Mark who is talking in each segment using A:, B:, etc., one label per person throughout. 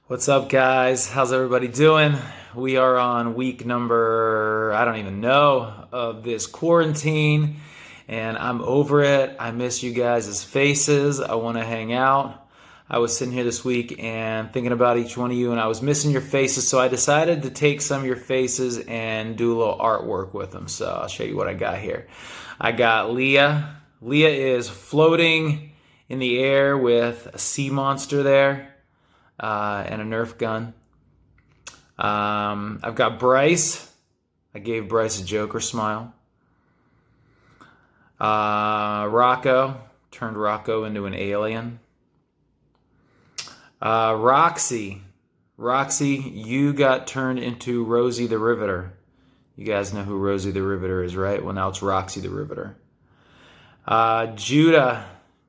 A: What's up, guys? How's everybody doing? We are on week number, I don't even know, of this quarantine, and I'm over it. I miss you guys' faces. I want to hang out. I was sitting here this week and thinking about each one of you, and I was missing your faces, so I decided to take some of your faces and do a little artwork with them. So I'll show you what I got here. I got Leah. Leah is floating in the air with a sea monster there. And a Nerf gun. I've got Bryce. I gave Bryce a Joker smile. Rocco. Turned Rocco into an alien. Roxy. Roxy, you got turned into Rosie the Riveter. You guys know who Rosie the Riveter is, right? Well, now it's Roxy the Riveter. Judah.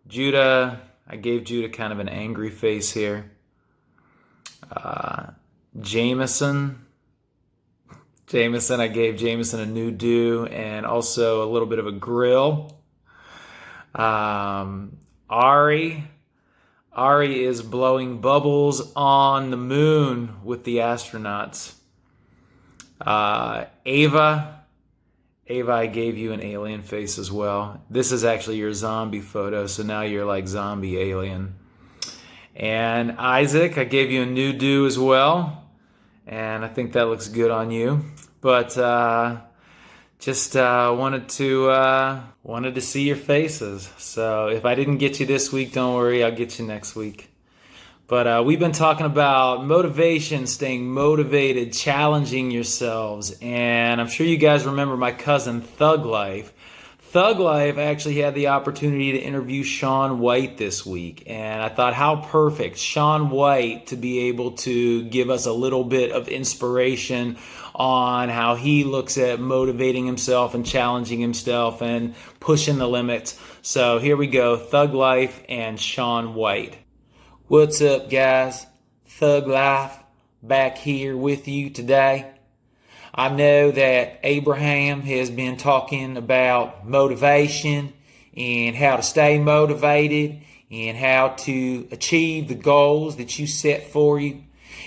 A: Judah, I gave Judah kind of an angry face here. Jameson, I gave Jameson a new do and also a little bit of a grill. Ari is blowing bubbles on the moon with the astronauts. Ava, I gave you an alien face as well. This is actually your zombie photo, so now you're like zombie alien. And Isaac, I gave you a new do as well, and I think that looks good on you. But just wanted to see your faces. So if I didn't get you this week, don't worry, I'll get you next week. But we've been talking about motivation, staying motivated, challenging yourselves, and I'm sure you guys remember my cousin Thug Life. Thug Life actually had the opportunity to interview Shaun White this week, and I thought how perfect Shaun White to be able to give us a little bit of inspiration on how he looks at motivating himself and challenging himself and pushing the limits. So here we go, Thug Life and Shaun White. What's up, guys? Thug Life back here with you today. I know that Abraham has been talking about motivation and how to stay motivated and how to achieve the goals that you set for you.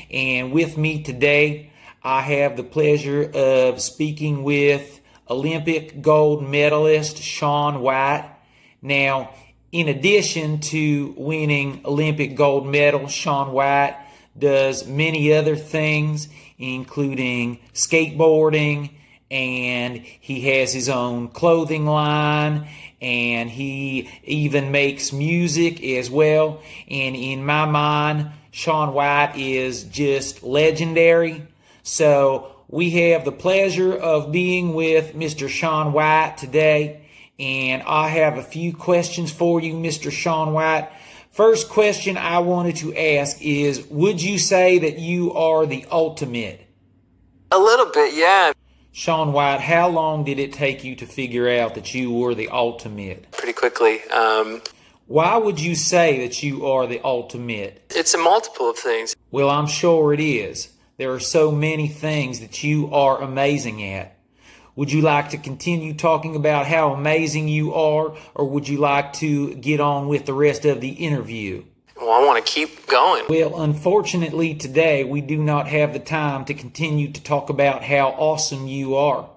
A: And with me today, I have the pleasure of speaking with Olympic gold medalist Shaun White. Now, in addition to winning Olympic gold medal, Shaun White does many other things, including skateboarding, and he has his own clothing line, and he even makes music as well. And in my mind, Shaun White is just legendary. So we have the pleasure of being with Mr. Shaun White today, and I have a few questions for you, Mr. Shaun White. First question I wanted to ask is, would you say that you are the ultimate?
B: A little bit, yeah.
A: Shaun White, how long did it take you to figure out that you were the ultimate?
B: Pretty quickly.
A: Why would you say that you are the ultimate?
B: It's a multiple of things.
A: Well, I'm sure it is. There are so many things that you are amazing at. Would you like to continue talking about how amazing you are, or would you like to get on with the rest of the interview?
B: Well, I want to keep going.
A: Well, unfortunately today we do not have the time to continue to talk about how awesome you are.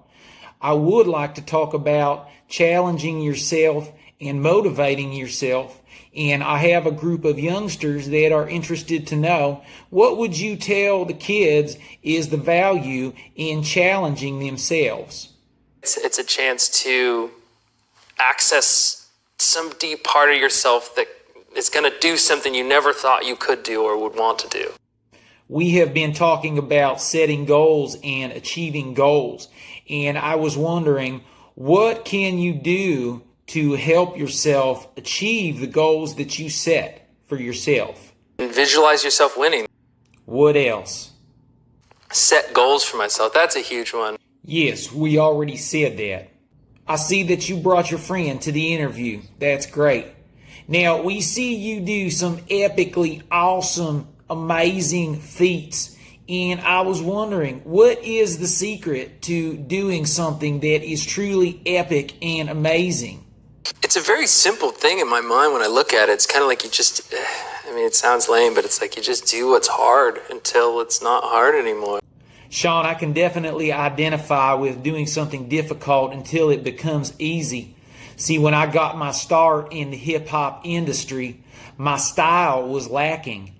A: I would like to talk about challenging yourself and motivating yourself, and I have a group of youngsters that are interested to know, what would you tell the kids is the value in challenging themselves?
B: It's a chance to access some deep part of yourself that is going to do something you never thought you could do or would want to do.
A: We have been talking about setting goals and achieving goals, and I was wondering, what can you do to help yourself achieve the goals that you set for yourself?
B: And visualize yourself winning.
A: What else?
B: Set goals for myself. That's a huge one.
A: Yes, we already said that. I see that you brought your friend to the interview. That's great. Now, we see you do some epically awesome, amazing feats. And I was wondering, what is the secret to doing something that is truly epic and amazing?
B: It's a very simple thing in my mind when I look at it. It's kind of like mean, it sounds lame, but it's like you just do what's hard until it's not hard anymore.
A: Sean, I can definitely identify with doing something difficult until it becomes easy. See, when I got my start in the hip-hop industry, my style was lacking.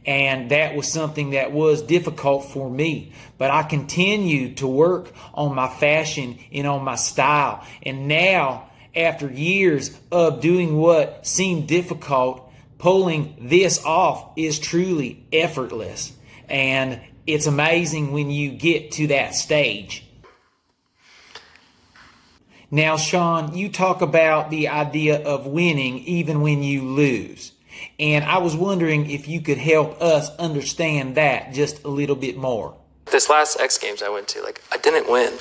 A: And that was something that was difficult for me. But I continued to work on my fashion and on my style. And now, after years of doing what seemed difficult, pulling this off is truly effortless. And it's amazing when you get to that stage. Now, Sean, you talk about the idea of winning even when you lose. And I was wondering if you could help us understand that just a little bit more.
B: This last X Games I went to, like, I didn't win,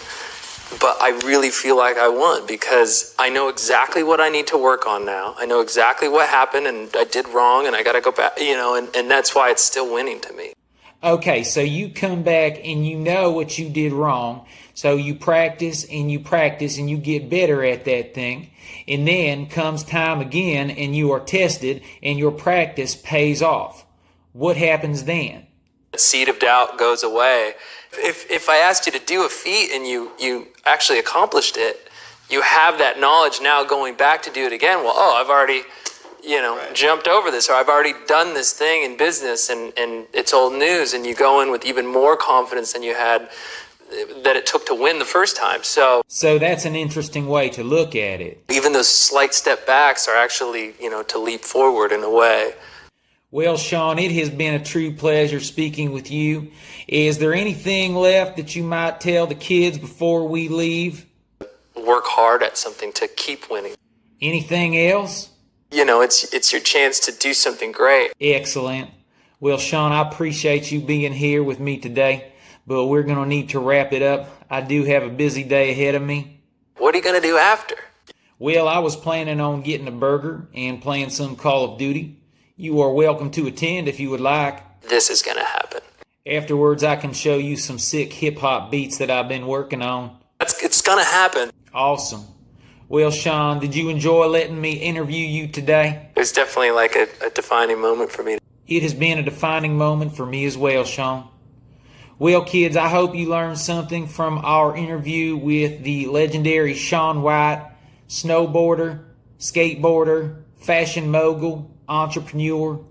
B: but I really feel like I won because I know exactly what I need to work on now. I know exactly what happened and I did wrong and I got to go back, and that's why it's still winning to me.
A: Okay, so you come back and you know what you did wrong. So you practice and you practice and you get better at that thing. And then comes time again and you are tested and your practice pays off. What happens then?
B: The seed of doubt goes away. If I asked you to do a feat and you actually accomplished it, you have that knowledge now going back to do it again. Well, I've already jumped over this, or I've already done this thing in business and it's old news, and you go in with even more confidence than you had that it took to win the first time. So
A: that's an interesting way to look at it.
B: Even those slight step backs are actually, to leap forward in a way.
A: Well, Sean, it has been a true pleasure speaking with you. Is there anything left that you might tell the kids before we leave?
B: Work hard at something to keep winning.
A: Anything else?
B: It's your chance to do something great.
A: Excellent. Well, Sean, I appreciate you being here with me today, but we're going to need to wrap it up. I do have a busy day ahead of me.
B: What are you going to do after?
A: Well, I was planning on getting a burger and playing some Call of Duty. You are welcome to attend if you would like.
B: This is going to happen.
A: Afterwards, I can show you some sick hip-hop beats that I've been working on.
B: It's going to happen.
A: Awesome. Well, Sean, did you enjoy letting me interview you today?
B: It was definitely like a defining moment for me.
A: It has been a defining moment for me as well, Sean. Well, kids, I hope you learned something from our interview with the legendary Shaun White, snowboarder, skateboarder, fashion mogul, entrepreneur.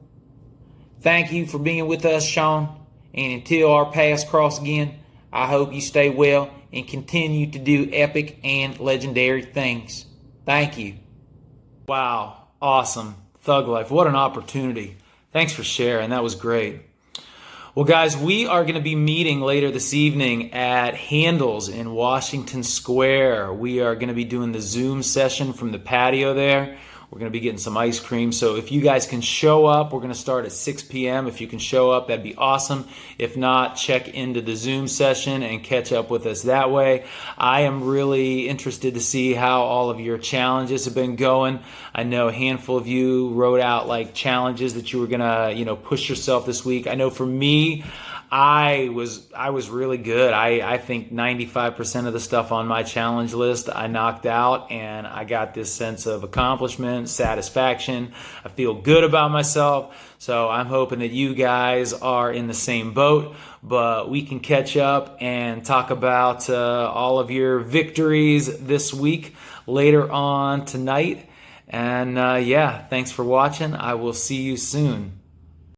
A: Thank you for being with us, Sean. And until our paths cross again, I hope you stay well and continue to do epic and legendary things. Thank you. Wow. Awesome. Thug Life. What an opportunity. Thanks for sharing. That was great. Well, guys, we are going to be meeting later this evening at Handles in Washington Square. We are going to be doing the Zoom session from the patio there. We're going to be getting some ice cream. So if you guys can show up, we're going to start at 6 p.m. If you can show up, that'd be awesome. If not, check into the Zoom session and catch up with us that way. I am really interested to see how all of your challenges have been going. I know a handful of you wrote out like challenges that you were going to, push yourself this week. I know for me, I was really good. I think 95% of the stuff on my challenge list I knocked out, and I got this sense of accomplishment, satisfaction. I feel good about myself. So I'm hoping that you guys are in the same boat, but we can catch up and talk about all of your victories this week later on tonight. And thanks for watching. I will see you soon.